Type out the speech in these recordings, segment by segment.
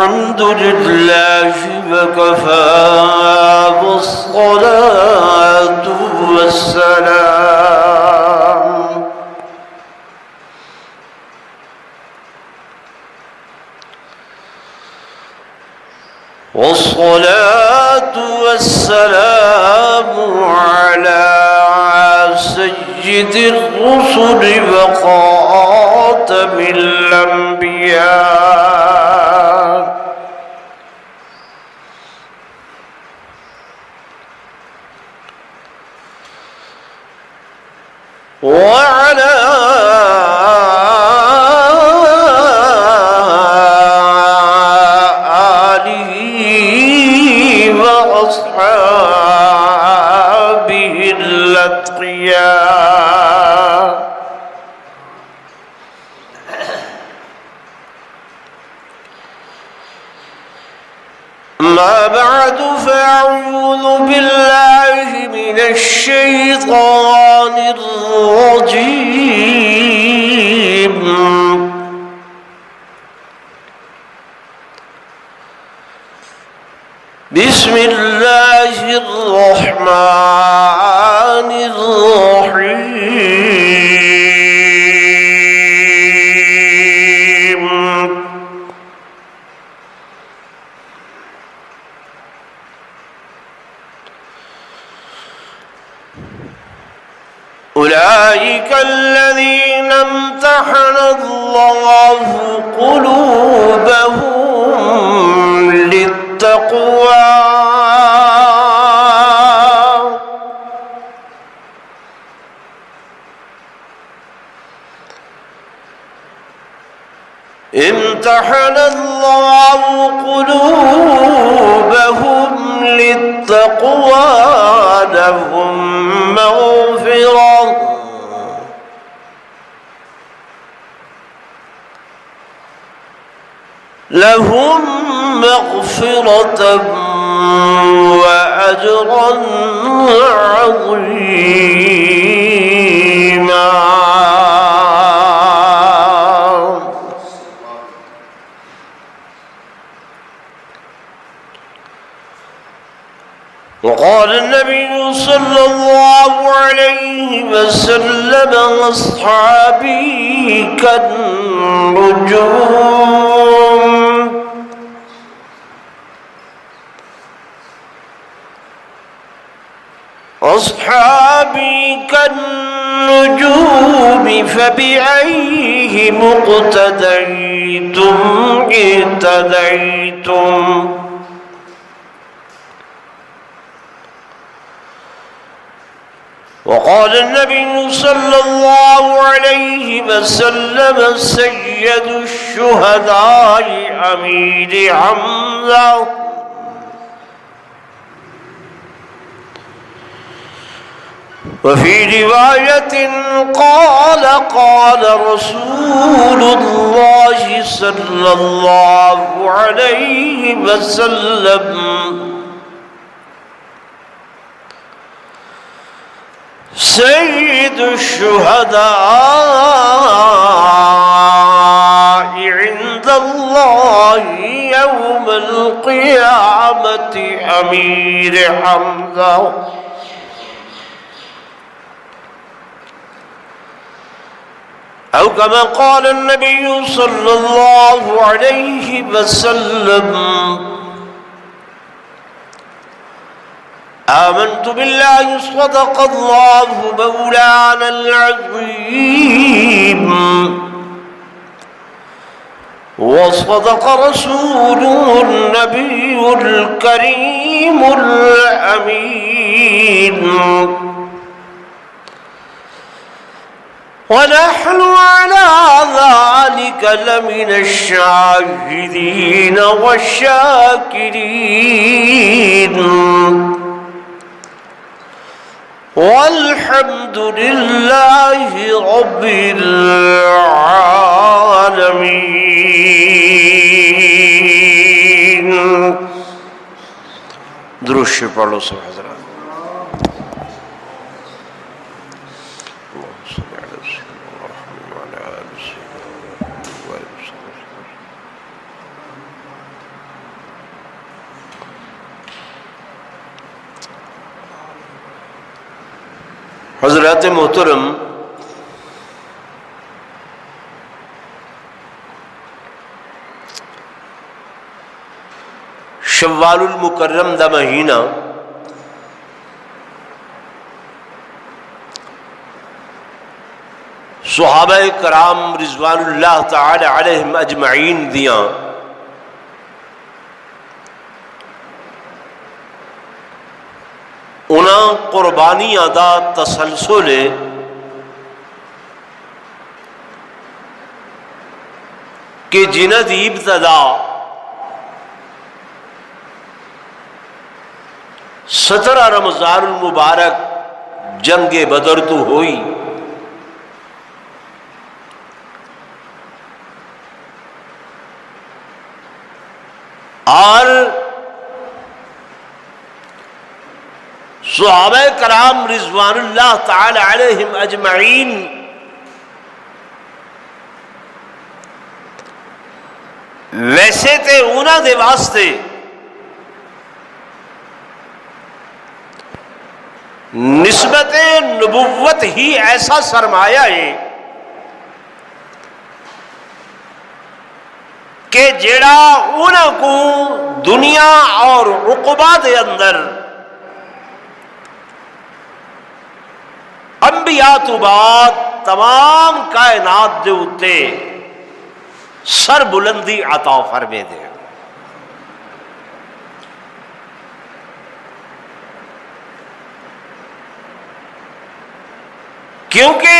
الحمد لله وكفى والصلاة والسلام على سيد الرسل وخاتم الأنبياء وعلى آله وأصحابه الأتقياء. أما بعد فأعوذ بالله من الشيطان الرجيم. بسم الله الرحمن الرحيم. أولئك الذين امتحن الله قلوبهم للتقوى امتحن الله قلوبهم للتقوى لهم مغفرة وأجرا عظيما. وقال النبي صلى الله عليه وسلم: أصحابي كالنجوم فبأيهم اقتديتم اهتديتم. وقال النبي صلى الله عليه وسلم: سيد الشهداء امير حمزة. وفي رواية قال رسول الله صلى الله عليه وسلم: سيد الشهداء عند الله يوم القيامة أمير حمزة. أو كما قال النبي صلى الله عليه وسلم: آمنت بالله صدق الله مولانا العظيم وصدق رسوله النبي الكريم الأمين. ونحن على ذلك لمن الشاهدين والشاكرين. والحمد لله رب العالمين. درود شریف پڑھ لو سب حضرات. حضرت محترم، شوال المکرم دا مہینہ صحابہ کرام رضوان اللہ تعالی علیہم اجمعین دیاں انہاں قربانیاں دا تسلسل ہے کہ جنہ دی ابتدا 17 رمضان المبارک جنگ بدر تو ہوئی، اور صحابہ کرام رضوان اللہ تعالی علیہم اجمعین ویسے تے انہاں دے واسطے نسبت نبوت ہی ایسا سرمایہ ہے کہ جڑا انہاں کو دنیا اور عقبہ دے اندر انبیاء تو بعد تمام کائنات دے اتے سر بلندی عطا فرمے دے۔ کیونکہ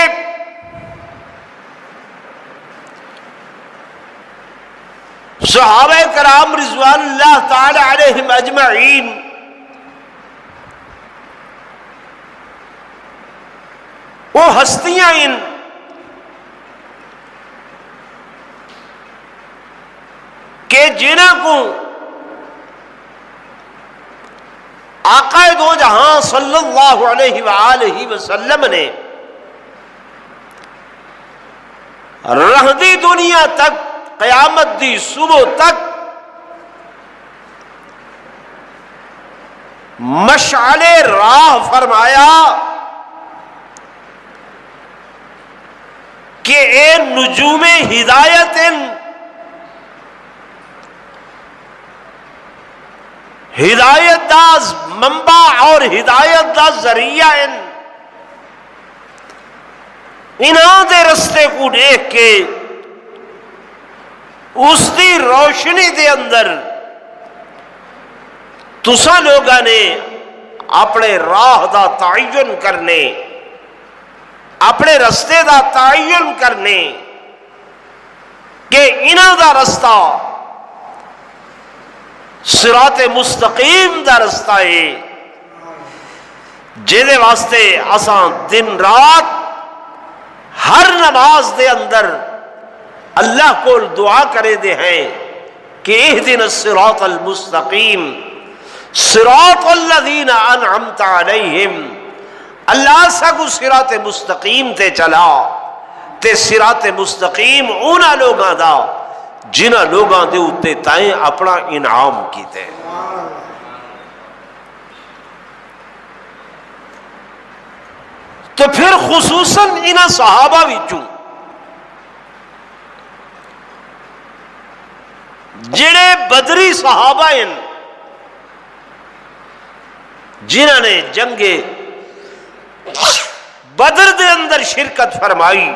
صحابہ کرام رضوان اللہ تعالی علیہم اجمعین وہ ہستیاں ان کہ جنہاں کو آقا دو جہاں صلی اللہ علیہ وآلہ وسلم نے رہدی دنیا تک قیامت دی صبح تک مشعل راہ فرمایا کہ اے نجوم ہدایت ہدایت دا منبع اور ہدایت دا ذریعہ انہاں دے رستے کو دیکھ کے اس دی روشنی دے اندر تساں لوگاں نے اپنے راہ دا تعین کرنے، اپنے رستے دا تعین کرنے کہ انہاں دا رستہ صراط مستقیم دا رستہ ہے جہدے واسطے اساں دن رات ہر نماز دے اندر اللہ کو دعا کرے دے ہیں کہ اہدنا الصراط المستقیم صراط الذین انعمت علیہم، اللہ سگو صراط مستقیم تے چلا تے صراط مستقیم اونا لوگاں دا جنہ لوگاں دے اتے تائیں اپنا انعام کیتے۔ تو پھر خصوصاً انہاں صحابہ وچوں جڑے بدری صحابہ ہیں جنہاں نے جنگ بدر دے اندر شرکت فرمائی،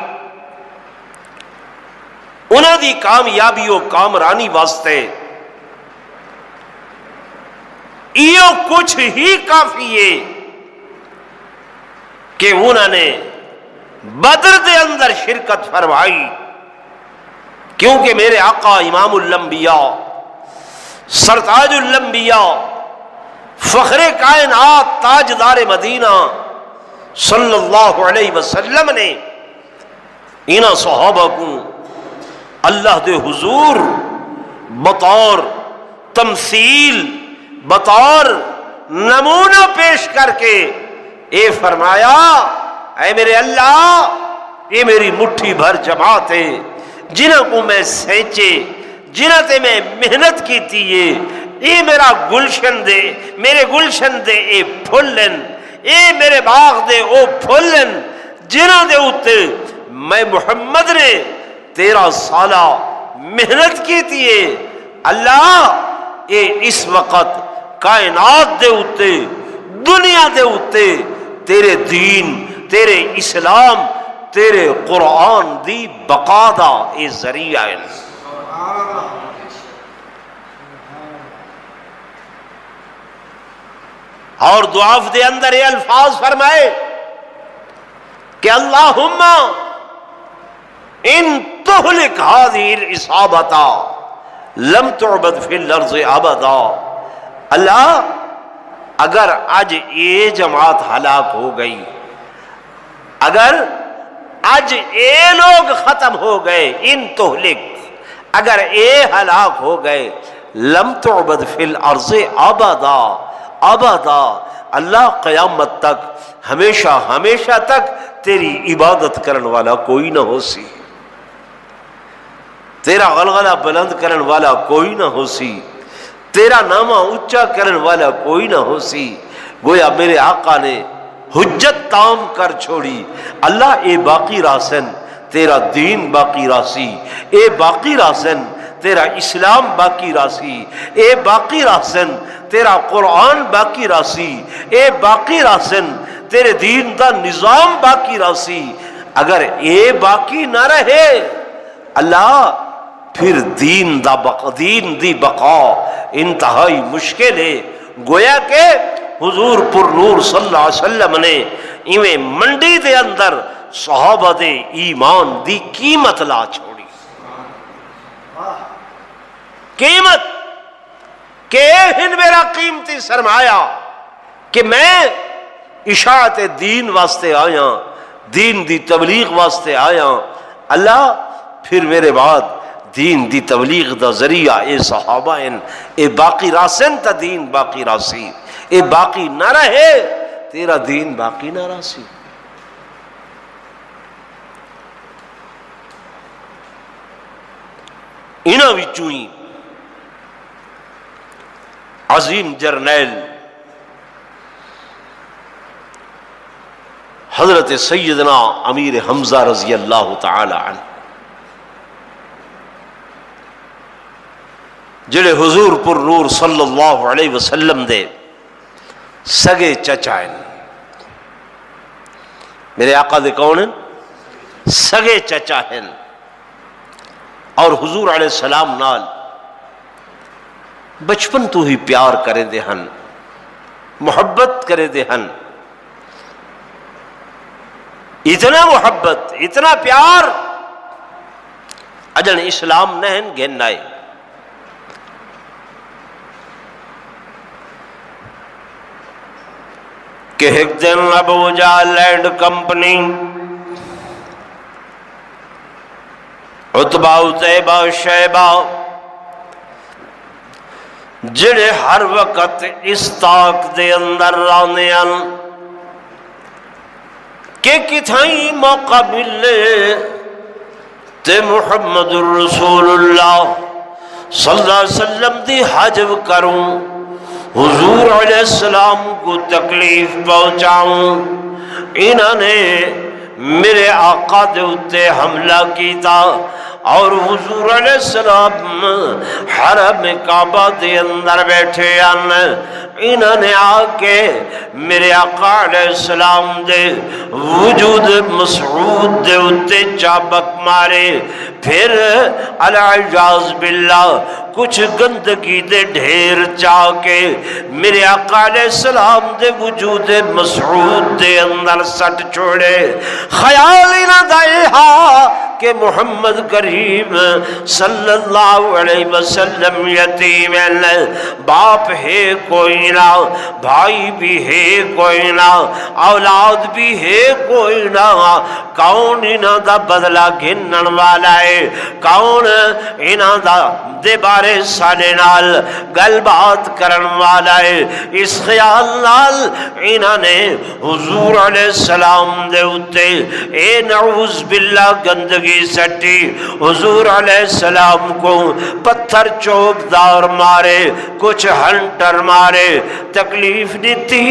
انہاں دی کامیابی و کامرانی واسطے ایو کچھ ہی کافی ہے کہ انہوں نے بدر دے اندر شرکت فرمائی، کیونکہ میرے آقا امام الانبیاء سرتاج الانبیاء فخر کائنات تاجدار مدینہ صلی اللہ علیہ وسلم نے انہاں صحابہ کو اللہ دے حضور بطور تمثیل بطور نمونہ پیش کر کے اے فرمایا اے میرے اللہ یہ میری مٹھی بھر جماعت ہے جنہوں کو میں سینچے جنہوں تے میں محنت کی تھی یہ میرا گلشن دے میرے گلشن دے اے پھلن اے میرے باغ دے او پھل جنہاں دے اوتے میں محمد نے 13 سالہ محنت کی تھی. اللہ اے اس وقت کائنات دے اوتے دنیا دے اوتے تیرے دین تیرے اسلام تیرے قرآن دی بقا دا اے ذریعہ ہے. اور دعا دے اندر یہ الفاظ فرمائے کہ اللہم ان تہلک هذه العصابۃ لم تعبد فی الارض ابدا. اللہ اگر آج یہ جماعت ہلاک ہو گئی، اگر آج یہ لوگ ختم ہو گئے، ان تہلک اگر یہ ہلاک ہو گئے، لم تعبد فی الارض ابدا ابدا، اللہ قیامت تک ہمیشہ ہمیشہ تک تیری عبادت کرن والا کوئی نہ ہو سی، تیرا غلغلہ بلند کرن والا کوئی نہ ہو سی، تیرا نامہ اونچا کرن والا کوئی نہ ہو سی. گویا میرے آقا نے حجت تام کر چھوڑی. اللہ اے باقی راسن تیرا دین باقی راسی، اے باقی راسن تیرا اسلام باقی راسی، اے باقی راسن تیرا قرآن باقی راسی، اے باقی راسن تیرے دین دا نظام باقی راسی. اگر اے باقی نہ رہے اللہ پھر دین دی بقا انتہائی مشکل ہے. گویا کہ حضور پر نور صلی اللہ علیہ وسلم نے ایویں منڈی دے اندر صحابہ دے ایمان دی قیمت لا چھوڑی. قیمت کہ ہن میرا قیمتی سرمایہ کہ میں اشاعت دین واسطے آیا، دین دی تبلیغ واسطے آیا. اللہ پھر میرے بعد دین دی تبلیغ دا ذریعہ اے صحابہ ہیں، اے باقی راسن تا دین باقی راسی، اے باقی نہ رہے تیرا دین باقی نہ راسی. انہاں وچوں ہی عظیم جرنیل حضرت سیدنا امیر حمزہ رضی اللہ تعالی عنہ جڑے حضور پر نور صلی اللہ علیہ وسلم دے سگے چچا ہیں. میرے آقا دے کون ہیں؟ سگے چچا ہیں. اور حضور علیہ السلام نال بچپن تو ہی پیار کرے دے ہن، محبت کرے دے ہن. اتنا محبت اتنا پیار اجن اسلام نہن گھن آئے. کہ ایک دن ابوجا لینڈ کمپنی عتبہ عتیبہ شیبہ جڑے ہر وقت اس طاق دے اندر رانے ان کہ کتھائی موقع ملے تے محمد الرسول اللہ صلی اللہ علیہ وسلم دی حجب کروں، حضور علیہ السلام کو تکلیف پہنچاؤں. انہوں نے میرے آقا دے اتے حملہ کیتا اور حضور علیہ السلام حرم کعبہ دے اندر بیٹھے ان. انہوں نے آ کے میرے آقا علیہ السلام دے وجود مسعود دے اتے چابک مارے. پھر العیاذ باللہ کچھ گندگی دے ڈھیر چاہ کے میرے آقا علیہ السلام دے وجود مسعود دے اندر سٹ چھوڑے. خیال ہی نہ دائے کہ محمد کریم صلی اللہ علیہ وسلم یتیم ہے، باپ ہے کوئی نہ، بھائی بھی ہے کوئی نہ، اولاد بھی ہے کوئی نہ، کون انہاں دا بدلہ گھنن والا ہے، کون انہاں دا دے بارے ساڈے نال گل بات کرن والا ہے۔ اس خیال نال انہاں نے حضور علیہ السلام دے اتے اے نعوذ باللہ گندگی سٹی، حضور علیہ السلام کو پتھر چوب دار مارے، کچھ ہنٹر مارے، تکلیف دیتی،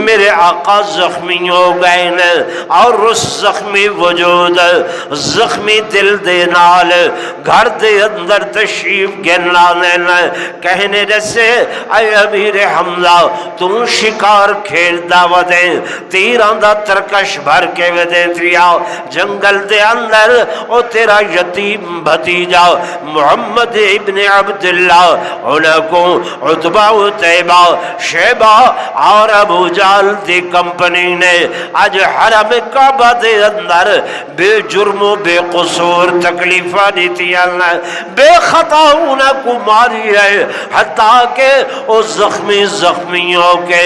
میرے آقا زخمی ہو گئے نا، اور اس زخمی وجود زخمی دل دے نال گھر دے اندر تشریف گننا نے کہنے جیسے اے امیر حمزہ تو شکار کھیل دعوت دے تیران دا ترکش بھر کے ودے تریا جنگل دے اندر او تیرا یتیم بھتیجا محمد ابن عبداللہ انہاں کو عتبہ و طیبہ شیبہ اور ابو جال دی کمپنی نے آج حرم کعبہ دے اندر بے جرم و بے قصور تکلیفہ دیتی اللہ بے خطا انہاں کو ماری ہے، حتیٰ کہ وہ زخمی ہو کے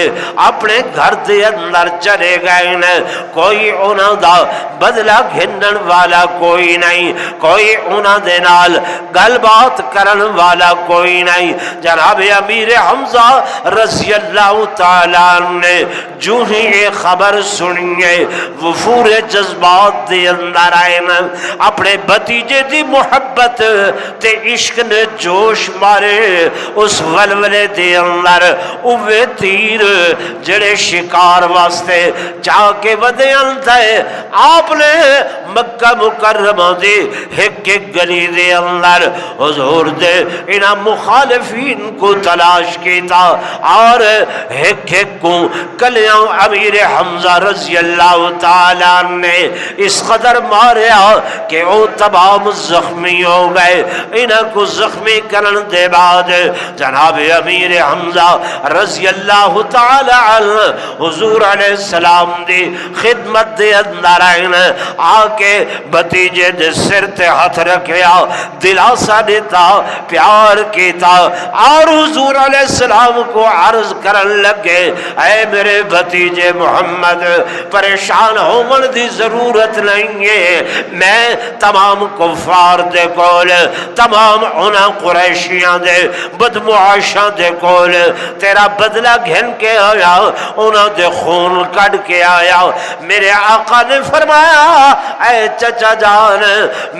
اپنے گھر دے اندر چلے گئے نا، کوئی انہاں دا بدلہ گھنن والا کوئی نہیں، کوئی انہاں دے نال گل بات کرن والا کوئی نہیں۔ جناب امیر حمزہ رضی اللہ تعالیٰ نے جو ہی یہ خبر سنیے وفور جذبات دے اندر آئے نا، اپنے بھتیجے دی محبت تے عشق نے جوش مارے، اس ولولے دے اندر اوے تیر جڑے شکار واسطے چاہ کے ودے انتے آپ نے مکہ مکرمہ دی ایک گلی دے اندر حضور دے انہاں مخالفین کو تلاش کیتا اور ایک کو کلیاں امیر حمزہ رضی اللہ تعالیٰ نے اس قدر ماریا کہ وہ تمام زخمی ہو گئے۔ انہاں کو زخمی کرن دے بعد جناب امیر حمزہ رضی اللہ تعالیٰ عنہ حضور علیہ السلام دی خدمت دے اندر آئین آکے بھتیجے دے سر تے ہاتھ رکھیا، دلاسا دیتا، پیار کیتا اور حضور علیہ السلام کو عرض کرن لگے اے میرے بھتیجے محمد پریشان ہومن دی ضرورت نہیں ہے، میں تمام کفار دے کول تمام انہاں قریشیاں دے بدمعاشاں دے کول تیرا بدلہ گھن کے آیا، انہاں دے خون کٹ کے آیا۔ میرے آقا نے فرمایا اے چچا جان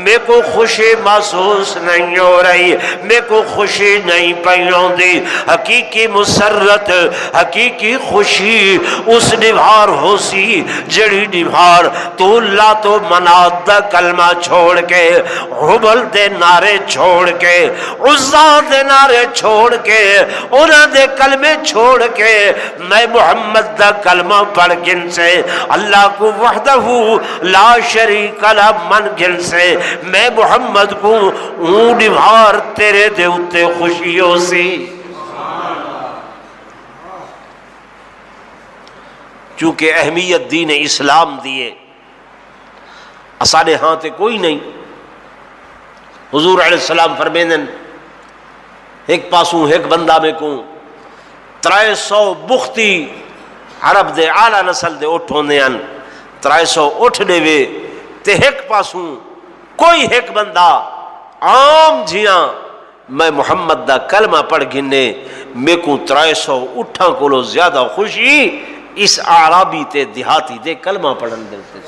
میں کو خوشی محسوس نہیں ہو رہی، میں کو خوشی نہیں پہنوں دی، حقیقی مسرت حقیقی خوشی اس نبھار ہو سی جڑی نبھار تو اللہ تو منات دا کلمہ چھوڑ کے حبل دے نعرے چھوڑ کے عزا دے نعرے چھوڑ کے انہاں دے کلمے چھوڑ کے میں محمد دا کلمہ پڑھ گن سے اللہ کو وحدہ لا شریک لہ من گن سے میں محمد کو اون نبھار تیرے دے اتے خوشی ہو سی۔ چونکہ اہمیت دین اسلام دیے اسانے ہاں تے کوئی نہیں۔ حضور علیہ السلام فرمیندن ایک پاسوں ایک بندہ میں کو 300 بختی عرب دے اعلی نسل دے اٹھ ہوندے ہیں، 300 اٹھ دے وے تے ایک پاسوں کوئی ایک بندہ عام جیاں میں محمد دا کلمہ پڑھ گھنے میں کو 300 اٹھاں کولو زیادہ خوشی اس اعرابی تے دیہاتی دے کلمہ پڑھن دلتے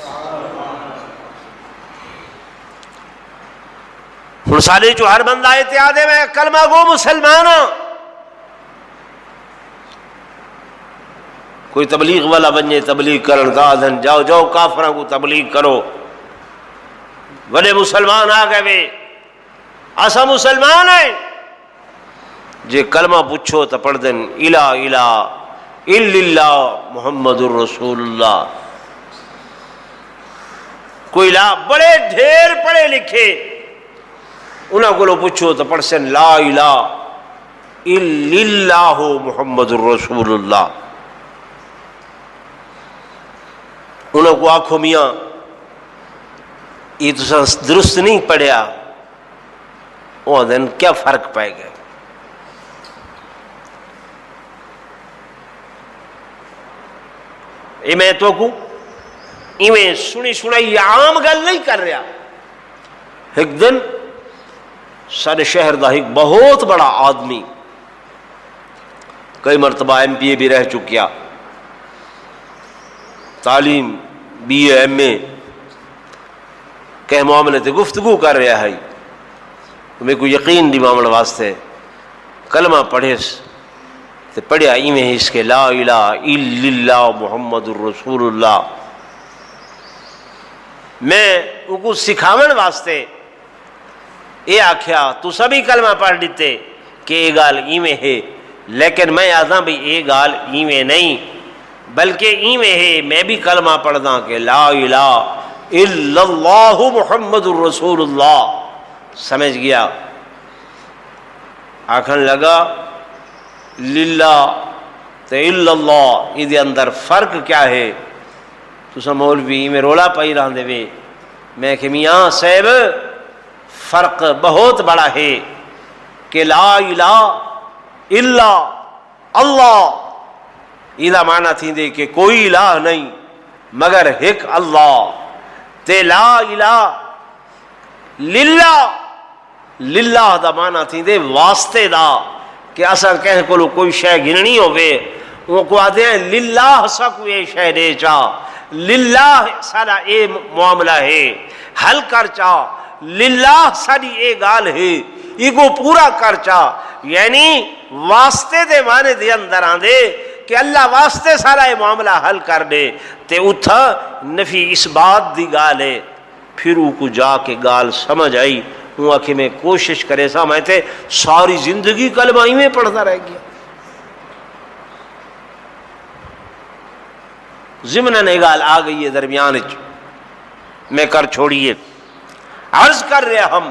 ہن سالے جو ہر بندہ اتحاد ہے میں کلمہ گو مسلمانا، کوئی تبلیغ والا بنجے تبلیغ کرن دا دن جاؤ جاؤ کافروں کو تبلیغ کرو، بڑے مسلمان آ گئے وے اسا مسلمان ہیں جے کلمہ پوچھو تو پڑھ دن الہ الہ الا اللہ محمد الرسول اللہ۔ کوئی لا بڑے ڈھیر پڑھے لکھے انہاں کو لو پوچھو تو پڑھ سن لا الہ الا اللہ محمد الرسول اللہ۔ انہوں کو آنکھوں میاں یہ تو درست نہیں پڑھیا، وہ دن کیا فرق پائے گا؟ میں تو کو ایویں سنی سنائی عام گل نہیں کر رہا. ایک دن سارے شہر دا ایک بہت بڑا آدمی، کئی مرتبہ MP بھی رہ چکیا، تعلیم BA MA کہ معاملے تے گفتگو کر رہا ہے، میرے کو یقین دی معاملے واسطے کلمہ پڑھے تے پڑھیا ایویں اس کے لا الہ الا اللہ محمد الرسول اللہ. میں ان کو سکھاون واسطے یہ آکھیا تو سبھی کلمہ پڑھ لیتے کہ یہ گال ایویں ہے، لیکن میں آدھا بھی یہ گال ایویں نہیں بلکہ ایویں ہے. میں بھی کلمہ پڑھدا کہ لا الہ الا اللہ محمد الرسول اللہ. سمجھ گیا؟ آکھن لگا للہ تے الا اللہ یہ اندر فرق کیا ہے؟ تسا مولوی میں رولا پائی رہندے وے. میں کہ میاں صاحب فرق بہت بڑا ہے کہ لا الہ الا اللہ یہ معنی تھیندے کہ کوئی الہ نہیں مگر ایک اللہ، تے لا الہ للہ للہ دا معنی تھیندے واسطے دا کہ اساں کہیں کو کوئی شے گننی ہوئے وہ کو آدھے ہیں للہ سا کوئی شے دے چاہ، للہ سارا اے معاملہ ہے حل کر چاہ، للہ ساری اے گال ہے یہ کو پورا کر چاہ. یعنی واسطے دے معنی دے اندر آندے کہ اللہ واسطے سارا یہ معاملہ حل کر دے تے اتھا نفی اس بات دی گال ہے. پھر وہ کو جا کے گال سمجھ آئی، وہ آکھے میں کوشش کرے سا میں تے ساری زندگی کلمہ ہی میں پڑھتا رہ گیا. ضمناً یہ گال آ گئی ہے درمیان میں کر چھوڑیے. عرض کر رہے ہم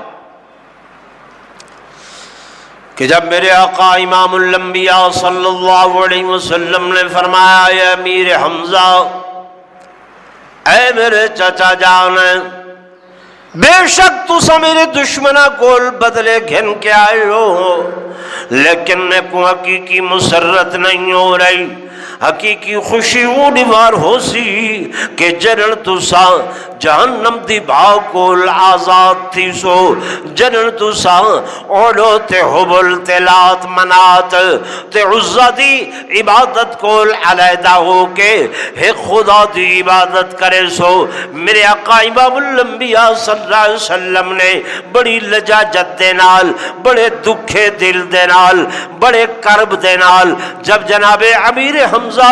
کہ جب میرے آقا امام الانبیاء صلی اللہ علیہ وسلم نے فرمایا اے امیر حمزہ، اے میرے چچا جان، بے شک تسا میرے دشمنہ کول بدلے گھن کے آئے ہو، لیکن میں کو حقیقی مسرت نہیں ہو رہی، حقیقی خوشی وہ دیوار ہو سی کہ جنن تسا جہنم دی بھاؤ کول آزاد تھی سو، جنن تسا اولو تے حبل تے لات منات تے عزہ دی عبادت کول علیحدہ ہو کے ایک خدا دی عبادت کرے سو. میرے آقا امام الانبیاء صلی اللہ علیہ وسلم نے بڑی لجاجت دے نال، بڑے دکھے دل دے نال، بڑے کرب دے نال جب جناب امیر حمزہ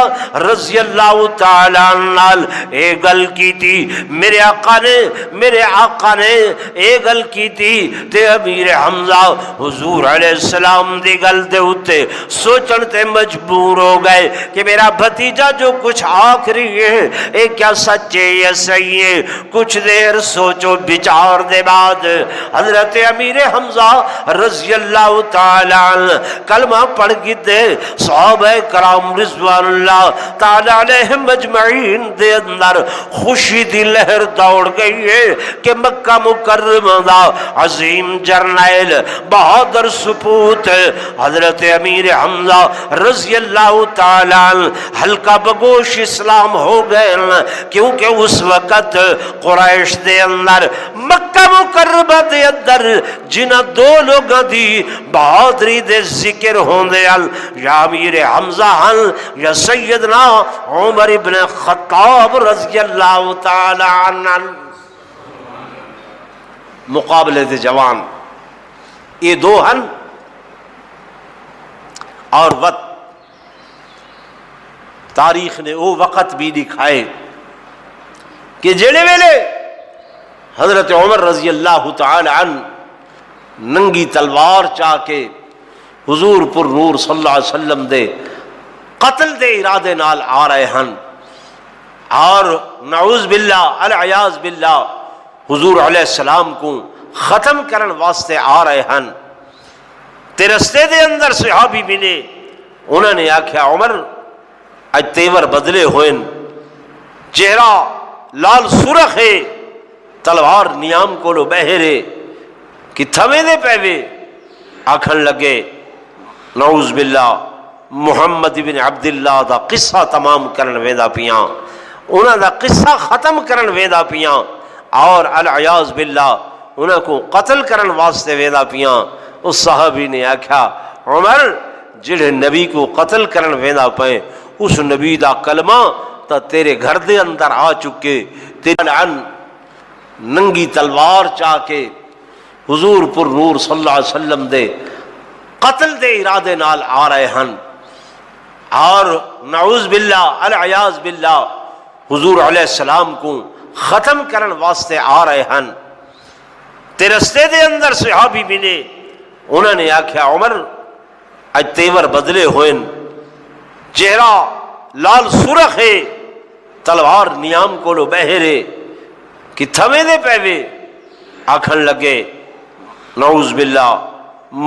رضی اللہ تعالیٰ عنہ اے گل کی تھی، میرے آقا نے اے گل کی تھی تے امیر حمزہ حضور علیہ السلام دی گل دے ہوتے سوچن تے مجبور ہو گئے کہ میرا بھتیجا جو کچھ آخری ہے اے کیا سچے یا صحیح ہے. کچھ دیر سوچو بچار دے بعد حضرت امیر حمزہ رضی اللہ تعالیٰ عنہ کلمہ پڑھ گی دے. صحابہ کرام رضوان اللہ تعالیٰ علیہم اجمعین دے اندر خوشی دی لہر دوڑ گئی ہے کہ مکہ مکرمہ دا عظیم جرنیل بہادر سپوت حضرت امیر حمزہ رضی اللہ تعالیٰ عنہ ہلکا بگوش اسلام ہو گئے، کیونکہ اس وقت قریش دے اندر مکہ مکرمہ دے اندر جنہ دو لوگاں دی بہادری دے ذکر ہوندے یا امیر حمزہ یا سیدنا عمر ابن خطاب رضی اللہ تعالی عنہ. مقابلے دے جوان یہ دو ہن اور وقت تاریخ نے وہ وقت بھی دکھائے کہ جڑے ویلے حضرت عمر رضی اللہ تعالی عنہ ننگی تلوار چاہ کے حضور پر نور صلی اللہ علیہ وسلم دے قتل دے ارادے نال آ رہے ہن اور نعوذ باللہ العیاذ باللہ حضور علیہ السلام کو ختم کرن واسطے آ رہے ہن. تے رستے دے اندر صحابی ملے، انہوں نے آکھیا عمر اج تیور بدلے ہوئے، چہرہ لال سرخ ہے، تلوار نیام کولو بہرے کہ تھمے دے پیوے. آکھن لگے نعوذ باللہ محمد بن عبداللہ دا قصہ تمام کرن ویدا پیاں. انہاں دا قصہ ختم کرن ویندا پیاں اور العیاذ باللہ انہاں کو قتل کرن واسطے ویندا پیاں۔ اس صحابی نے آکھیا عمر جڑے نبی کو قتل کرن ویندا پئے اس نبی دا کلمہ تا تیرے گھر دے اندر آ چکے، تیرے لعن ننگی تلوار چاہ کے حضور پر نور صلی اللہ علیہ وسلم دے قتل دے ارادے نال آ رہے ہن، اور نعوذ باللہ العیاذ باللہ حضور علیہ السلام کو ختم کرن واسطے آ رہے ہن۔ تے رستے دے اندر صحابی ملے، انہوں نے آکھیا عمر اج تیور بدلے ہوئن، چہرہ لال سرخ ہے، تلوار نیام کولو بہرے کہ تھمے دے پیوے۔ آکھن لگے نعوذ باللہ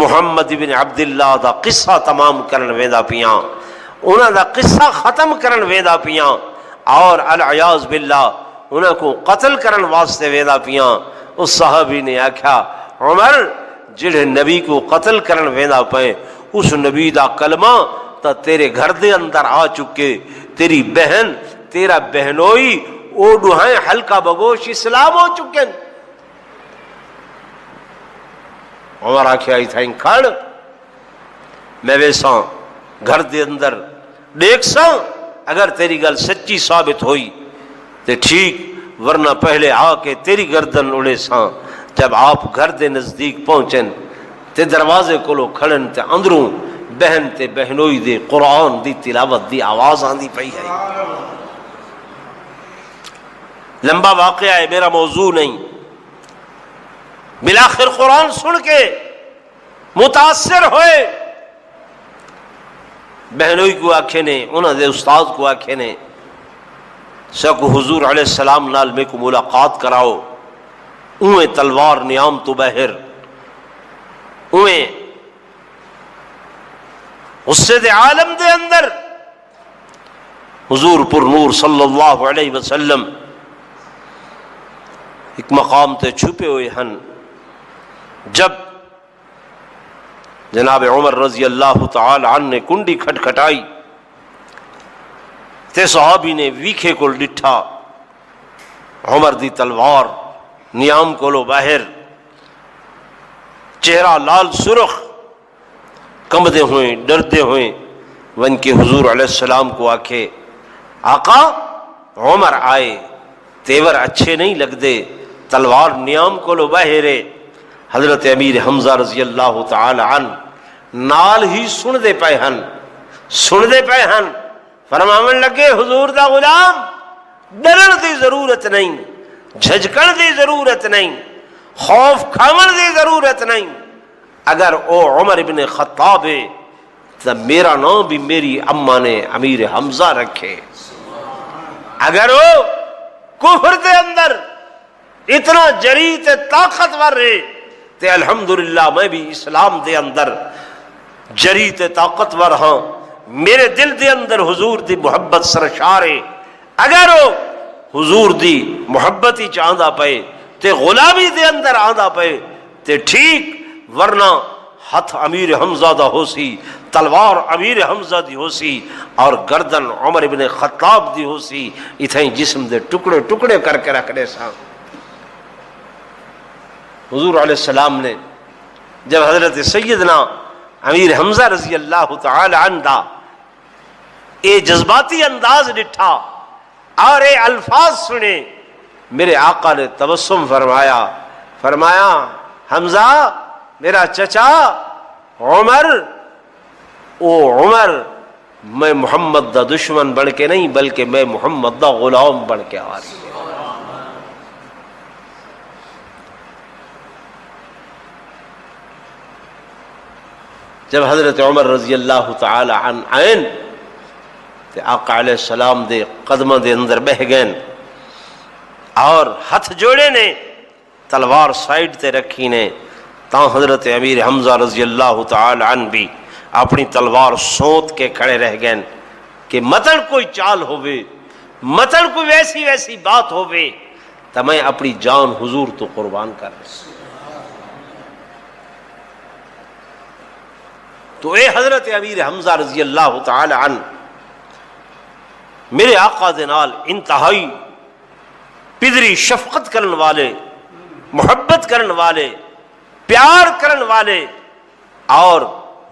محمد بن عبداللہ دا قصہ تمام کرن ویندا پیاں، انہاں دا قصہ ختم کرن ویندا پیاں اور العیاذ باللہ انہاں کو قتل کرن واسطے ویندا پیاں۔ اس صحابی نے آکھیا عمر جڑے نبی کو قتل کرن ویندا پئے اس نبی دا کلمہ تا تیرے گھر دے اندر آ چکے، تیری بہن تیرا بہنوئی او ڈوہائیں حلقہ بگوش اسلام ہو چکے۔ عمر آکھیا ایتھائیں کھڑ، میں ویساں گھر دے اندر دیکھ ساں، اگر تیری گل سچی ثابت ہوئی تے ٹھیک، ورنہ پہلے آ کے تیری گردن اڑے ساں۔ جب آپ گھر دے نزدیک پہنچن تے دروازے کولو کھڑن تے اندروں بہن تے بہنوئی دے قرآن دی تلاوت دی آواز آندی پئی ہے۔ لمبا واقعہ ہے، میرا موضوع نہیں۔ بالآخر قرآن سن کے متاثر ہوئے، بہنوئی کو آکھے نے، انہوں نے استاد کو آکھے نے سکو حضور علیہ السلام نال میں کو ملاقات کراؤ، اویں تلوار نیام تو بہر، اویں غصے دے عالم دے اندر حضور پر نور صلی اللہ علیہ وسلم ایک مقام تے چھپے ہوئے ہن۔ جب جناب عمر رضی اللہ تعالی عنہ نے کنڈی کھٹکھٹائی تے صحابی نے ویکھے کول ڈٹھا، عمر دی تلوار نیام کولو باہر، چہرہ لال سرخ، کمبدے ہوئے ڈردے ہوئے، ون کے حضور علیہ السلام کو آکھے آقا عمر آئے، تیور اچھے نہیں لگ دے، تلوار نیام کولو باہرے۔ حضرت امیر حمزہ رضی اللہ تعالی عنہ نال ہی سن دے پے ہن، فرماون لگے حضور دا غلام ڈرن دی ضرورت نہیں، جھجکن دی ضرورت نہیں، خوف کھاون دی ضرورت نہیں، اگر او عمر ابن خطاب ہے تو میرا نام بھی میری اماں نے امیر حمزہ رکھے، اگر وہ کفر دے اندر اتنا جری تے طاقتور ہے تے الحمدللہ میں بھی اسلام دے اندر جری تے طاقتور ہاں، میرے دل دے اندر حضور دی محبت سرشار ہے، اگر وہ حضور دی محبت ہی چاہندا پئے تے غلامی دے اندر آندا پئے تے ٹھیک، ورنہ ہتھ امیر حمزہ دا ہو سی، تلوار امیر حمزہ دی ہو سی اور گردن عمر ابن خطاب دی ہو سی، اتھائیں جسم دے ٹکڑے ٹکڑے کر کے رکھ دے ساں۔ حضور علیہ السلام نے جب حضرت سیدنا امیر حمزہ رضی اللہ تعالی عنہ دا اے جذباتی انداز ڈٹھا اور اے الفاظ سنے، میرے آقا نے تبسم فرمایا حمزہ میرا چچا عمر، او عمر میں محمد دا دشمن بن کے نہیں بلکہ میں محمد دا غلام بن کے آ رہی ہوں۔ جب حضرت عمر رضی اللہ تعالی عنہ آئین تے آقا علیہ السلام دے قدمہ دے اندر بہ گئن اور ہتھ جوڑے نے، تلوار سائیڈ تے رکھی نے، تاں حضرت امیر حمزہ رضی اللہ تعالی عنہ بھی اپنی تلوار سوت کے کھڑے رہ گئے کہ مطلب کوئی چال ہوئے، مطلب کوئی ویسی بات ہوئے تو میں اپنی جان حضور تو قربان کر رہا۔ تو اے حضرت امیر حمزہ رضی اللہ تعالی عنہ میرے آقا دے نال انتہائی پدری شفقت کرن والے، محبت کرن والے، پیار کرن والے، اور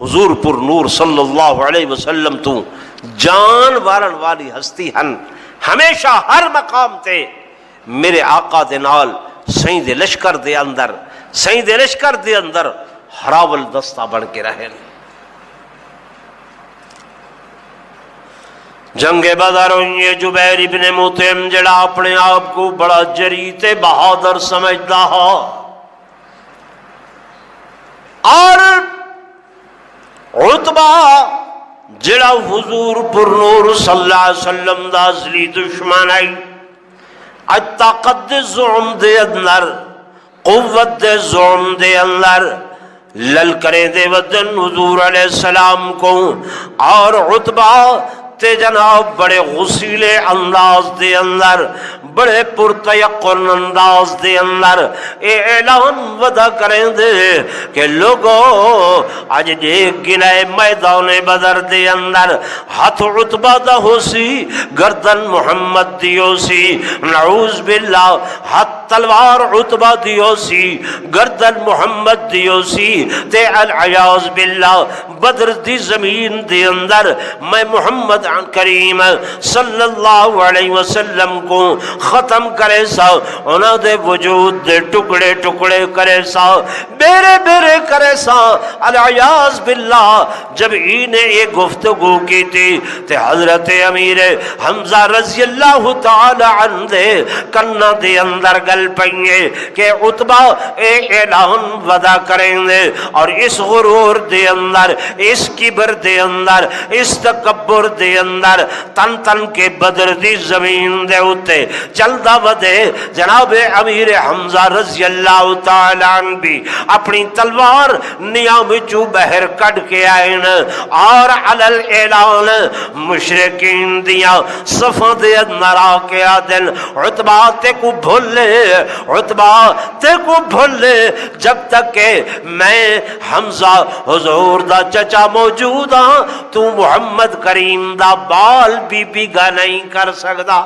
حضور پر نور صلی اللہ علیہ وسلم تو جان وارن والی ہستی ہن۔ ہمیشہ ہر مقام تے میرے آقا دے نال سائیں دے لشکر دے اندر، سائیں دے لشکر دے اندر ہراول دستہ بن کے رہے۔ جنگ بدر یہ جبیر ابن مطعم جڑا اپنے آپ کو بڑا جری تے بہادر سمجھدا ہا، اور عتبہ جڑا حضور پر نور صلی اللہ علیہ وسلم دا اصلی دشمن ہے، اج طاقت دے زعم دے اندر، قوت دے زعم دے اندر للکرے دے ودن حضور علیہ السلام کو، اور عتبہ تے جناب بڑے غسیلے انداز دے اندر، بڑے پرتیقن انداز دے اندر اے اعلان ودا کریں دے کہ لوگو آج دیکھ گلائے میدان بدر دے اندر ہاتھ عتبہ دا ہو سی، گردن محمد دیو سی، نعوذ باللہ ہاتھ تلوار عتبہ دیو سی، گردن محمد دیو سی، تے العیاذ باللہ بدر دی زمین دے اندر میں محمد کریم صلی اللہ علیہ وسلم کو ختم کرے سا، انہاں دے وجود دے ٹکڑے ٹکڑے کرے سا، بیرے بیرے کرے سا، العیاذ باللہ۔ جب انہیں یہ گفتگو کی تھی تے حضرت امیر حمزہ رضی اللہ تعالی عنہ دے کنہ دے اندر گل پئیے کہ عتبہ اے اعلان ودا کریں دے، اور اس غرور دے اندر، اس کبر دے اندر، اس تکبر دے اندر تن تن کے بدر دی زمین دے اتے چلدا ودے جناب امیر حمزہ رضی اللہ تعالی عنہ بھی اپنی تلوار نیام چو بہر کٹ کے آئین، اور علل اعلان مشرکین دیا صفہ دے اندر آکے آدن عتبہ تے کو بھولے، عتبہ تے کو بھولے، جب تک کہ میں حمزہ حضور دا چچا موجود ہاں تو محمد کریم دا بال بھی گا نہیں کر سکتا۔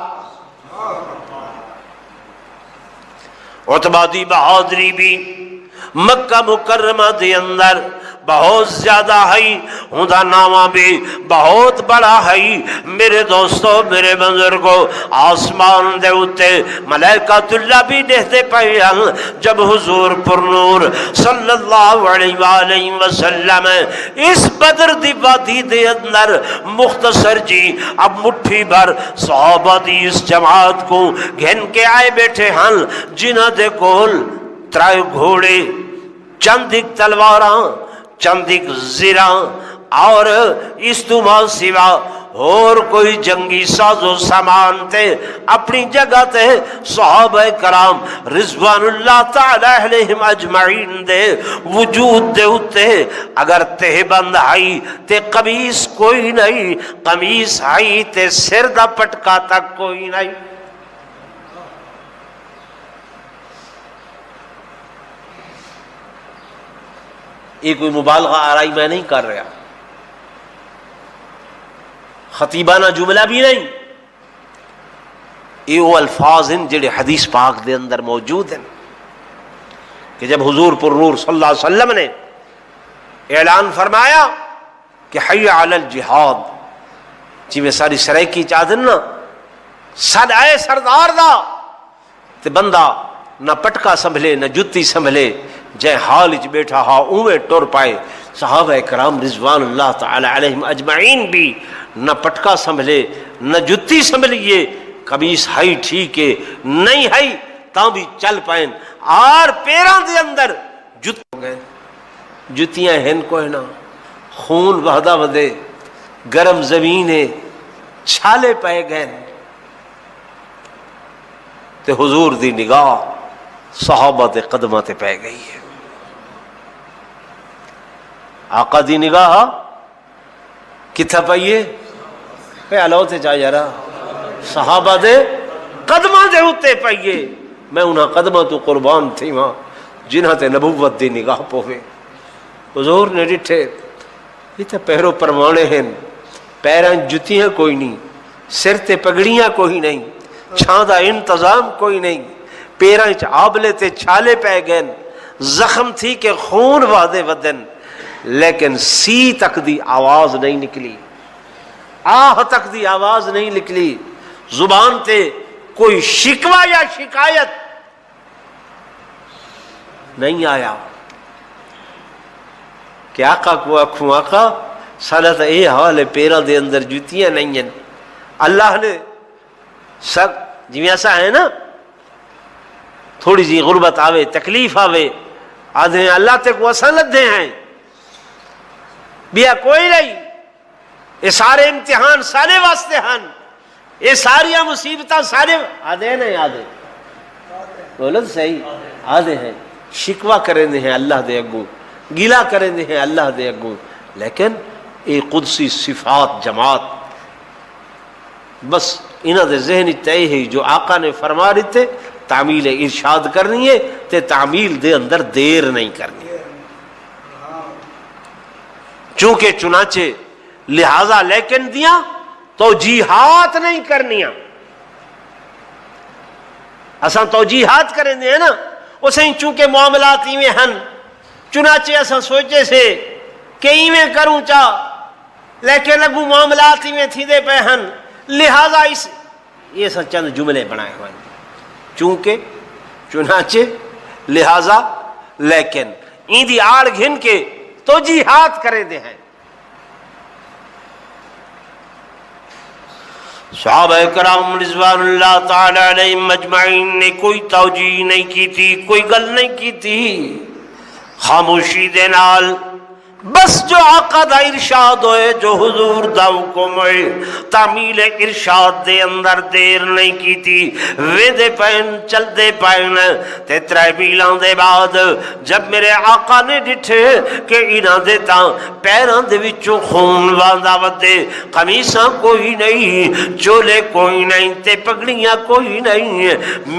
عتبہ دی بہادری بھی مکہ مکرمہ دے اندر بہت زیادہ ہے، اوندا نامہ بھی بہت بڑا ہے۔ میرے دوستو، میرے بزرگو، آسمان دے اتے ملائکۃ اللہ بھی دیکھتے پئے ہیں جب حضور پر نور صلی اللہ علیہ وآلہ وسلم اس بدر دی وادی دے اندر مختصر جی اب مٹھی بھر صحابہ دی اس جماعت کو گھن کے آئے بیٹھے ہیں، جنہ دے کول ترائے گھوڑے، چند ایک تلواراں، چند ایک زیراں، اور اس تو ماں سوا اور کوئی جنگی ساز و سامان تے اپنی جگہ تے صحابہ کرام رضوان اللہ تعالی علیہم اجمعین دے وجود دے اتے اگر تہ بند آئی تے قمیص کوئی نہیں، قمیص آئی تے سر دا پٹکا تک کوئی نہیں۔ یہ کوئی مبالغہ آرائی میں نہیں کر رہا، خطیبانہ جملہ بھی نہیں، یہ وہ الفاظ ہیں جڑے حدیث پاک دے اندر موجود ہیں کہ جب حضور پر نور صلی اللہ علیہ وسلم نے اعلان فرمایا کہ حی علی الجہاد، جی میں ساری سرائکی چاہدن نا سد آئے سردار دا تے بندہ نہ پٹکا سنبھلے نہ جتی سنبھلے، جے حال اچ بیٹھا ہا اوے ٹر پائے۔ صحابہ کرام رضوان اللہ تعالی علیہم اجمعین بھی نہ پٹکا سنبھلے نہ جتی سنبھلیے، قمیص ہائی ٹھیک ہے نہیں ہائی تاں بھی چل پائیں، اور پیراں دے اندر جت ہو گئے، جتیاں ہن کوئی نہ، خون بہدا ودے، گرم زمین ہے، چھالے پائے گئے، تے حضور دی نگاہ صحابہ دے قدمہ تے پہ گئی ہے۔ آقا دی نگاہ کتھا پائیے پہ علو تے چاہ جارا صحابہ دے قدمہ دے ہوتے پائیے، میں انہاں قدمہ تو قربان تھی ماں جنہاں تے نبوت دی نگاہ پوے۔ حضور نے ڈٹھے یہ تے پیرو پروانے ہیں، پیران جتیاں کوئی نہیں، سر تے پگڑیاں کوئی نہیں، چھاں دا انتظام کوئی نہیں، پیراں وچ آبلے تے چھالے پے گئے، زخم تھی کہ خون وادے ودن، لیکن سی تک دی آواز نہیں نکلی، آہ تک دی آواز نہیں نکلی، زبان تے کوئی شکوہ یا شکایت نہیں آیا کہ آقا کو آکھوں آقا ساڈا تا اے حال ہے، پیراں دے اندر جوتیاں نہیں ہیں۔ اللہ نے سب جی ایسا ہے نا، تھوڑی سی غربت آوے، تکلیف آوے، آدھے ہیں اللہ تے کو اساں لدھے ہیں، بیا کوئی نہیں، یہ سارے امتحان سارے واسطے ہیں، یہ ساری مصیبتاں سارے آدھے نہیں، آدھے بولت صحیح، آدھے ہیں، شکوہ کریں دے ہیں اللہ دے اگوں، گیلا کریں دے ہیں اللہ دے اگوں، لیکن اے قدسی صفات جماعت بس انہاں دے ذہن تے ہے جو آقا نے فرما دیتے تعمیل ارشاد کرنی ہے تے تعمیل دے اندر دیر نہیں کرنی، چونکہ چنانچہ لہذا لیکن دیاں توجیحات نہیں کرنیاں، اساں توجیحات کریں دے ہیں نا، اسیں چونکہ معاملات ایویں ہیں، چنانچہ اساں سوچے سے کہ ایویں کروں چاہ لیکن اگوں معاملات ایویں تھی دے پہ ہیں، لہذا اس یہ سب چند جملے بنائے ہوئے ہیں، چونکہ چنانچہ لہذا لیکن این دی آڑ گھن کے توجیحات کرے دے ہیں۔ صحابہ کرام رضوان اللہ تعالی علیہم مجمعین نے کوئی توجیہ نہیں کی تھی، کوئی گل نہیں کی تھی، خاموشی دے نال بس جو آقا دا ارشاد ہوئے، جو حضور دا حکم ہوئے، تعمیل ارشاد دے اندر دیر نہیں کی تھی، وے دے پین چل دے پین تے 3 میلاں دے بعد جب میرے آقا نے ڈٹھے کہ انہاں دے تاں پیراں دے وچوں خون واندا ودے، قمیصاں کوئی نہیں، چولے کوئی نہیں تے پگڑیاں کوئی نہیں،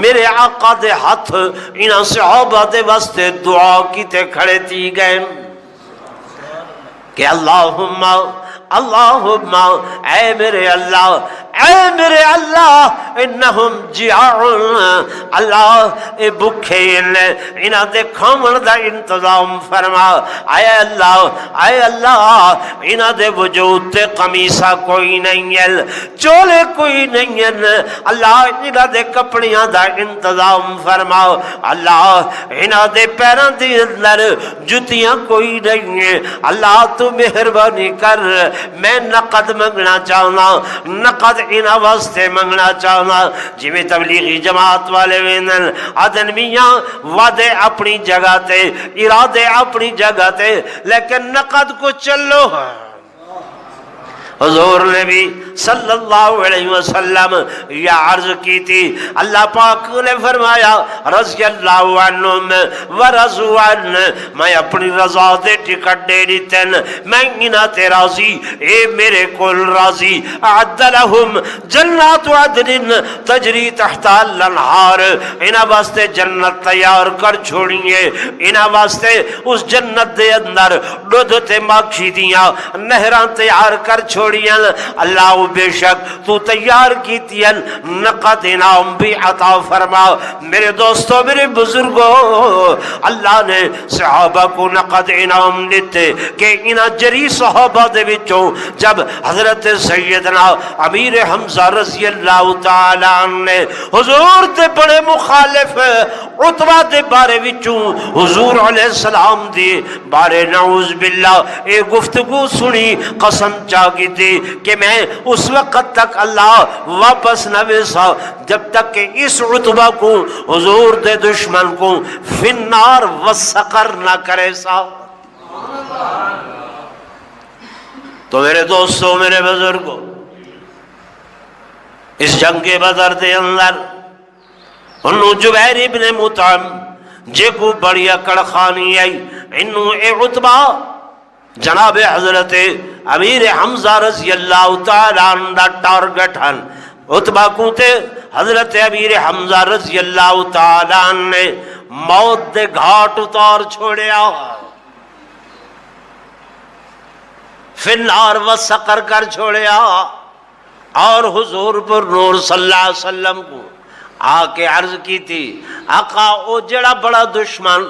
میرے آقا دے ہاتھ انہاں صحابہ دے واسطے دعا کیتے کھڑے تھی گئے کہ اللہم اللہم اے میرے اللہ، اے میرے اللہ، انہم جیاعون، اللہ اے بکھے انہاں دے کھامن دا انتظام فرما، اے اللہ انہاں دے وجود تے قمیصہ کوئی نہیں ہے، چولے کوئی نہیں ہے، اللہ انہاں دے کپڑیاں دا انتظام فرما، اللہ انہاں دے پیراں دے اندر جتیاں کوئی نہیں ہے، اللہ تو مہربانی کر، میں نقد منگنا چاہنا، نقد انہاں واسطے منگنا چاہنا، جی میں تبلیغی جماعت والے وینن آدن میاں وعدے اپنی جگہ تے، ارادے اپنی جگہ تے، لیکن نقد کو چلو حضور نے بھی صلی اللہ علیہ وسلم یہ عرض کی تھی، اللہ پاک نے فرمایا رضی اللہ عنہم ورضوا عنہ، میں اپنی رضا دے ٹکٹ دے دیتن، میں انہاں تے راضی، اے میرے کول راضی، اعد لہم جنات عدن تجری تحت الانہار، انہاں واسطے جنت تیار کر چھوڑیے، انہاں واسطے اس جنت دے اندر دودھ تے ماکھی دیاں نہراں تیار کر چھوڑیے، اللہ بے شک تو تیار کیتی ہے، نقد انعام بھی عطا فرما۔ میرے دوستوں، میرے بزرگوں، اللہ نے صحابہ کو نقد انعام دیتے کہ انہاں جری صحابہ دے وچوں جب حضرت سیدنا امیر حمزہ رضی اللہ تعالی عنہ نے حضور دے بڑے مخالف عتبہ دے بارے وچوں حضور علیہ السلام دی بارے نعوذ باللہ اے گفتگو سنی، قسم چاہی تھی کہ میں اس وقت تک اللہ واپس نہ ویسا جب تک کہ اس عتبہ کو حضور دے دشمن کو فی النار وسقر نہ کرے سا۔ تو میرے دوستوں، میرے بزرگوں، اس جنگ بدر دے اندر انہوں جبیر ابن مطعم جے کو بڑی اکڑ خانی آئی، انہوں اے عتبہ جناب حضرت امیر حمزہ رضی اللہ تعالیٰ عنہ دا ٹارگٹ ہن، عتبہ کو تے حضرت امیر حمزہ رضی اللہ تعالیٰ عنہ نے موت دے گھاٹ اتار چھوڑیا، فی النار وسقر کر چھوڑیا۔ اور حضور پر نور صلی اللہ علیہ وسلم کو آ کے عرض کی تھی آقا او جڑا بڑا دشمن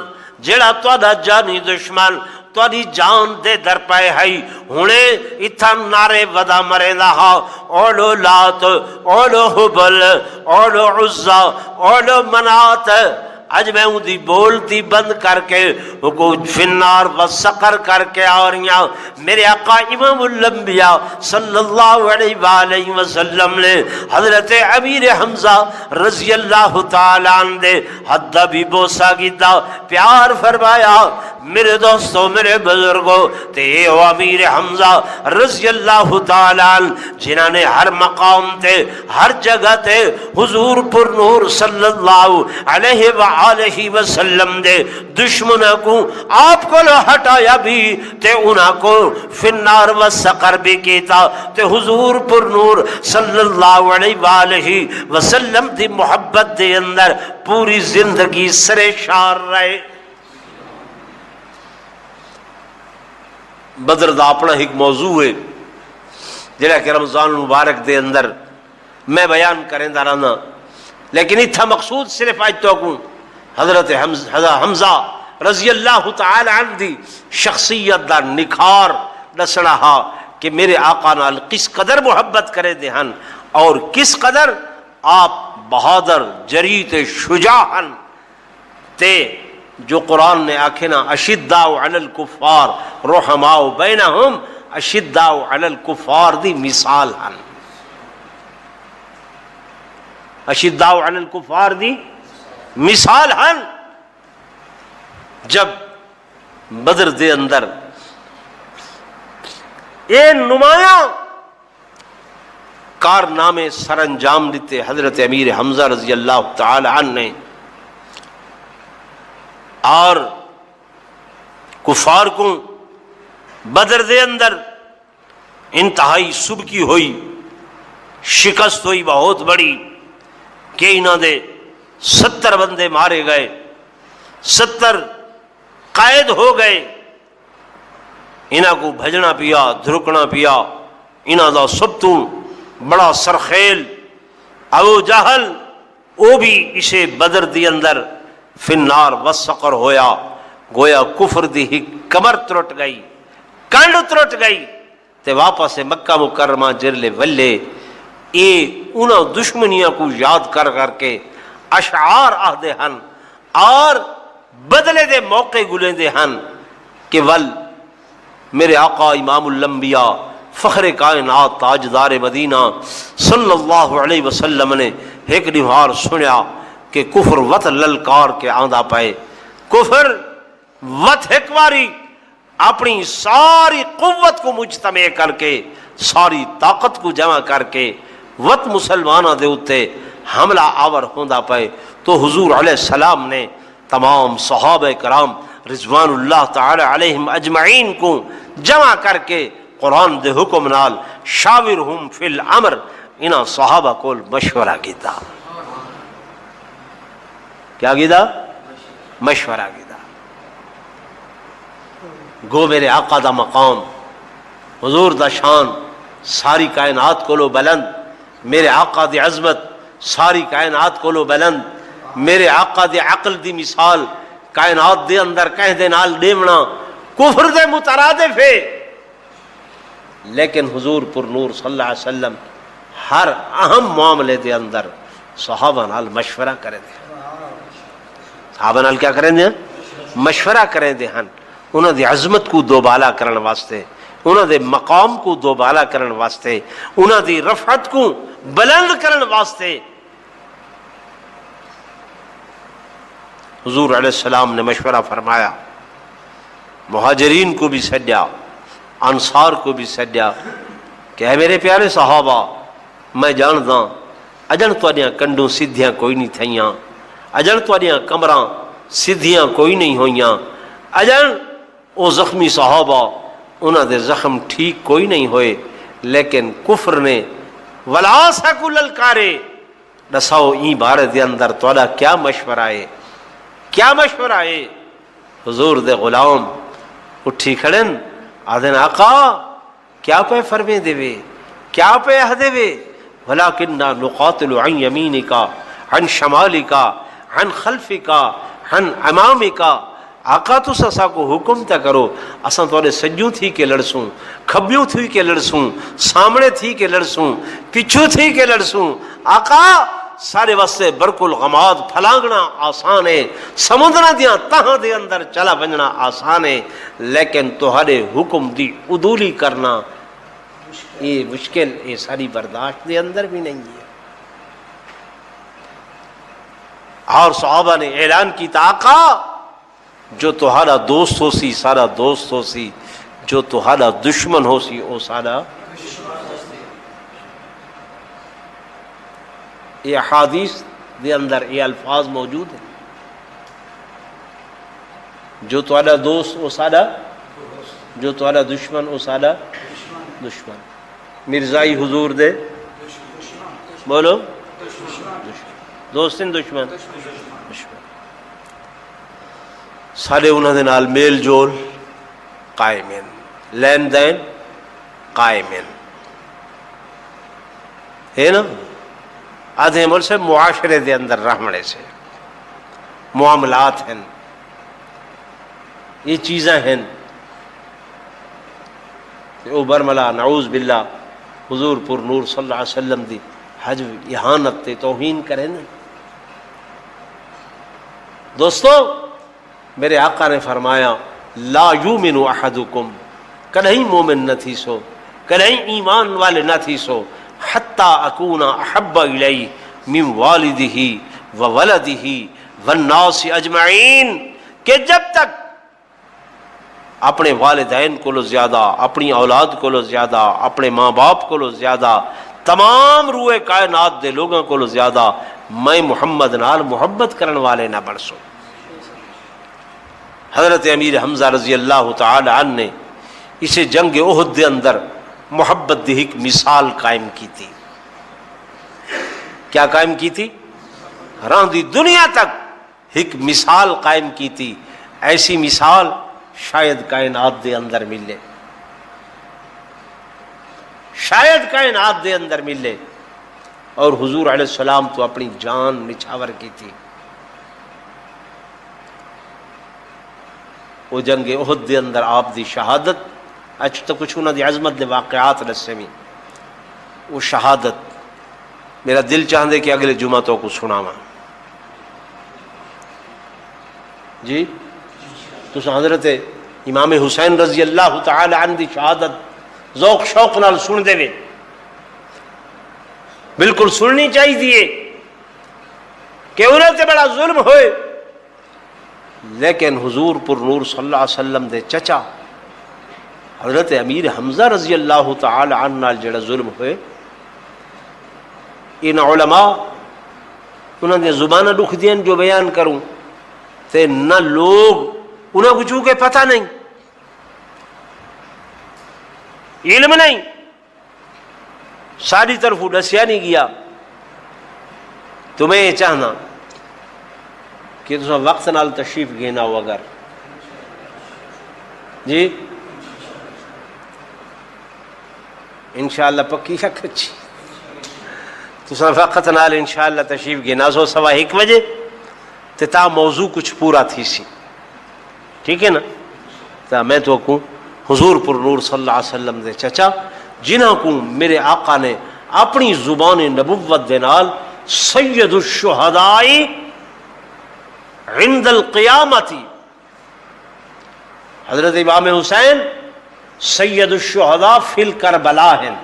جڑا تہاڈا جانی دشمن تہاڈی جان دے در پائے ہائی ہنے اتھا نعرے ودا مرے دا ہا اولو لات اولو حبل اولو عزا اولو منات اج میں ان دی بولتی بند کر کے کو فنار و سقر کر کے آ رہی ہوں. میرے آقا امام الانبیاء صلی اللہ علیہ وآلہ وسلم نے حضرت امیر حمزہ رضی اللہ تعالیٰ عنہ دے حد بھی بوسا گیتا پیار فرمایا. میرے دوستو میرے بزرگوں تے او امیر حمزہ رضی اللہ تعالیٰ عنہ جنہاں نے ہر مقام تے ہر جگہ تے حضور پر نور صلی اللہ علیہ وآلہ وسلم دے دشمنوں کو آپ کو ہٹایا بھی تے انہاں کو فنار و سقر بھی کیتا تے حضور پر نور صلی اللہ علیہ وآلہ وسلم دی محبت دے اندر پوری زندگی سرے شار رہے. بدر دا اپنا ایک موضوع ہے جڑا کہ رمضان المبارک دے اندر میں بیان کریں دا رہنا لیکن اتھا مقصود صرف آج تو کو حضرت حمزہ رضی اللہ تعالی عنہ دی شخصیت دا نکھار دسنا ہا کہ میرے آقا نال کس قدر محبت کرے دے ہن اور کس قدر آپ بہادر جریت شجاعن تے جو قرآن نے آکھے نا اشداء علی الکفار رحماء بینہم اشداء علی الکفار دی مثال ہن. اشداء علی الکفار دی مثال ہن. جب بدر دے اندر اے نمایاں کارنامے سر انجام دیتے حضرت امیر حمزہ رضی اللہ تعالی عنہ نے اور کفار کو بدر دے اندر انتہائی سبکی ہوئی شکست ہوئی بہت بڑی کہ انہاں دے 70 بندے مارے گئے 70 قائد ہو گئے. انہاں کو بھجنا پیا دھرکنا پیا. انہاں دا سب تو بڑا سرخیل ابو جہل وہ بھی اسے بدر دی اندر فنار وسقر ہویا. گویا کفر دی ہی کمر ترٹ گئی کنڈ ترٹ گئی تے واپس مکہ مکرمہ جرلے ولے اے انہاں دشمنیاں کو یاد کر کر کے اشعار آہدے ہن اور بدلے دے موقع گلیں دے ہن کہ ول میرے آقا امام الانبیاء فخر کائنات تاجدار مدینہ صلی اللہ علیہ وسلم نے ایک نہار سنیا کہ کفر وط للکار کے آندہ پائے. کفر وط ایک واری اپنی ساری قوت کو مجتمع کر کے ساری طاقت کو جمع کر کے وط مسلمانہ دے اتے حملہ آور ہوندہ پائے. تو حضور علیہ السلام نے تمام صحابہ کرام رضوان اللہ تعالی علیہم اجمعین کو جمع کر کے قرآن دے حکم نال شاورہم فی الامر انہاں صحابہ کو مشورہ کیتا. کیا کیتا؟ مشورہ کیتا. گو میرے آقا دا مقام حضور دا شان ساری کائنات کو لو بلند. میرے آقا دی عظمت ساری کائنات کو لو بلند. میرے آقا دی عقل دی مثال کائنات دے اندر کہہ دے نال دیونا کفر دے مترادف ہے. لیکن حضور پر نور صلی اللہ علیہ وسلم ہر اہم معاملے دے اندر صحابہ نال مشورہ کرے دے. صحابہ نال کیا کریں دے؟ مشورہ کریں دے ہن. انہاں دی عظمت کو دوبالا کرن واسطے انہاں دے مقام کو دوبالا کرن واسطے انہاں دی رفعت کو بلند کرن واسطے حضور علیہ السلام نے مشورہ فرمایا. مہاجرین کو بھی سدیا انصار کو بھی سدیا کہ اے میرے پیارے صحابہ میں جاندا اجن تواڈیاں کنڈوں سیدھیاں کوئی نہیں تھیاں. اجن تواڈیاں کمراں سیدھیاں کوئی نہیں ہوئیاں. اجن او زخمی صحابہ انہاں دے زخم ٹھیک کوئی نہیں ہوئے. لیکن کفر نے ولا سکو للکارے دساؤ این بارے دے اندر تواڈا کیا مشورہ ہے؟ کیا مشورہ ہے؟ حضور دے غلام اٹھی کھڑن آدھن آقا کیا پہ فرمے دے وے کیا پہ اہ دے وے وَلَكِنَّا نُقَاتِلُ عَنْ يَمِينِكَ عَنْ شَمَالِكَ عَنْ خَلْفِكَ عَنْ أَمَامِكَ۔ آقا تو اسا کو حکم تا کرو اساں تھوڑے سجوں تھی کے لڑسوں، کھبیوں تھی کے لڑسوں، سامنے تھی کے لڑسوں، پچھو تھی کے لڑسوں۔ آقا سارے واسطے برق الغماد پھلانگنا آسان ہے، سمندراں دیاں تہاں دے اندر چلا ونجنا آسان ہے، لیکن تہاڈے حکم دی عدولی کرنا یہ مشکل، یہ ساری برداشت دے اندر بھی نہیں ہے۔ اور صحابہ نے اعلان کیتا آقا جو تہاڈا دوست ہو سی سارا دوست ہو سی، جو تہاڈا دشمن ہو سی او سارا۔ یہ احادیث دے اندر یہ الفاظ موجود ہیں، جو تہاڈا دوست او سارا، جو تہاڈا دشمن او سارا دشمن۔ مرزائی حضور دے بولو دوست دشمن، سارے انہوں دے نال میل جول قائم ہیں، لین دین قائم ہیں، ہے نا؟ آدھے عمل سے معاشرے دے اندر رہنے سے معاملات ہیں، یہ چیزیں ہیں۔ او برملا نعوذ باللہ حضور پر نور صلی اللہ علیہ وسلم دی حج اہانت تے توہین کریں نا۔ دوستو میرے آقا نے فرمایا لا یؤمن احدکم، کدہیں مومن نہ تھی سو، کدہیں ایمان والے نہ تھی سو، حتی اکون احب الیہ من والدہ وولدہ والناس اجمعین، کہ جب تک اپنے والدین کو زیادہ، اپنی اولاد کو زیادہ، اپنے ماں باپ کو زیادہ، تمام روئے کائنات دے لوگوں کو زیادہ میں محمد نال محبت کرن والے نہ بن سو۔ حضرت امیر حمزہ رضی اللہ تعالی عنہ نے اسے جنگ احد دے اندر محبت دی ایک مثال قائم کی تھی۔ کیا قائم کی تھی؟ ران دی دنیا تک ایک مثال قائم کی تھی، ایسی مثال شاید کائنات دے اندر ملے، شاید کائنات دے اندر ملے۔ اور حضور علیہ السلام تو اپنی جان نچھاور کی تھی۔ وہ جنگ احد دے اندر آپ دی شہادت، اچھ تو کچھ انہوں دی عظمت دے واقعات رسے میں، وہ شہادت میرا دل چاہندے کہ اگلے جمعہ تو کو سناواں۔ جی تو حضرت امام حسین رضی اللہ تعالی عنہ دی شہادت ذوق شوق نال سن دے وے، بالکل سننی چاہیے کہ انہوں تے بڑا ظلم ہوئے، لیکن حضور پر نور صلی اللہ علیہ وسلم دے چچا حضرت امیر حمزہ رضی اللہ تعالی عنہ نال جڑا ظلم ہوئے، ان علماء انہوں نے زبانہ دکھ دین جو بیان کروں تے نہ لوگ انہوں کو چونکہ پتہ نہیں، علم نہیں، ساری طرف دسیا نہیں گیا۔ تمہیں یہ چاہنا کہ تم وقت نال تشریف گینا ہو، اگر جی انشاءاللہ پکی شک اچھی تو وقت نال انشاءاللہ تشریف گینا سو 1:15 بجے تے تا موضوع کچھ پورا تھی سی، ٹھیک ہے نا؟ تا میں تو کہوں حضور پر نور صلی اللہ علیہ وسلم دے چچا جنہاں کو میرے آقا نے اپنی زبان نبوت دے نال سید الشہداء عند القیامتی، حضرت امام حسین سید الشہداء فی الکربلا ہیں،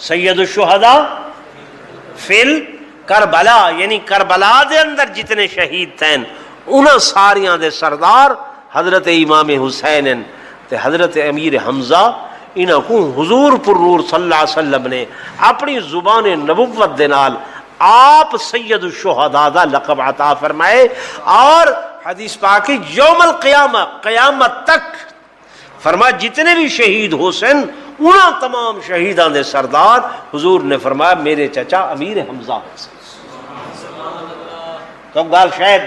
سید الشہداء فی الکربلا، یعنی کربلا دے اندر جتنے شہید تھے انہاں ساریاں دے سردار حضرت امام حسین ہیں، تے حضرت امیر حمزہ انہاں کو حضور پر نور صلی اللہ علیہ وسلم نے اپنی زبان نبوت دے نال آپ سید الشہداء دا لقب عطا فرمائے، اور حدیث پاکی یوم القیامہ قیامت تک فرمایا جتنے بھی شہید حسین انہاں تمام شہیدان دے سردار حضور نے فرمایا میرے چچا امیر حمزہ حسین۔ تو گال شاید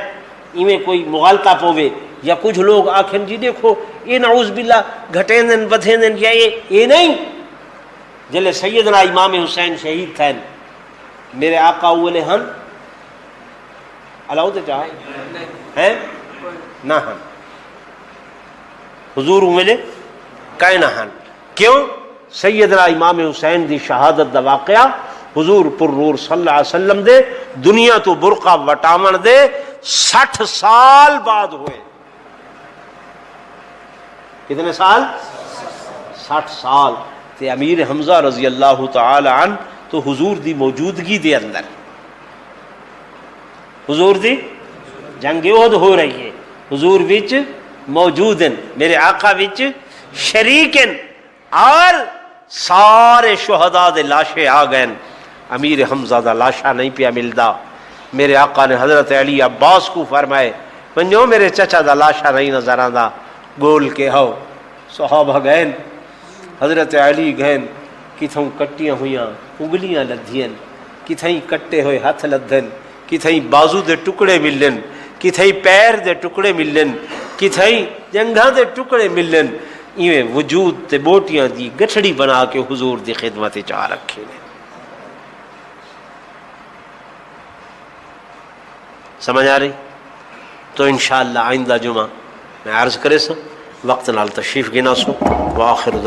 ایویں کوئی مغالطہ پوے یا کچھ لوگ آکھیں جی دیکھو یہ نعوذ باللہ گھٹیں دن بدھیں دن، یا یہ نہیں، جلے سیدنا امام حسین شہید تھے میرے آقا اولے ہن الاؤ تے چاہے ہیں نہ ہن حضور اولے کائے نہ ہن کیوں؟ سیدنا امام حسین دی شہادت دا واقعہ حضور پر نور صلی اللہ علیہ وسلم دے دنیا تو برقع وٹاون دے 60 سال بعد ہوئے. کتنے سال؟ 60 سال. تے امیر حمزہ رضی اللہ تعالی عنہ تو حضور دی موجودگی دے اندر حضور دی جنگ احد ہو رہی ہے، حضور وچ موجود ہیں، میرے آقا وچ شریک ہیں، اور سارے شہداء دے لاشیں آ گئے. امیر حمزہ دا لاشا نہیں پیا ملدا. میرے آقا نے حضرت علی عباس کو فرمائے منجو میرے چچا دا لاشا نہیں نظر آندا. گول کے ہو صحابہ گئن، حضرت علی گئن، کتھوں کٹیاں ہویاں انگلیاں لدھین، کتھیں کٹے ہوئے ہاتھ لدھن، کتھیں بازو دے ٹکڑے ملن، کتھیں پیر دے ٹکڑے ملن، کتھیں جنگھاں دے ٹکڑے ملن. ایویں وجود تے بوٹیاں دی گٹھڑی بنا کے حضور دی خدمت چاہ رکھے نے. سمجھ آ رہی؟ تو انشاءاللہ آئندہ جمعہ میں عرض کرے سو وقت نال تشریف گنا سو. وآخر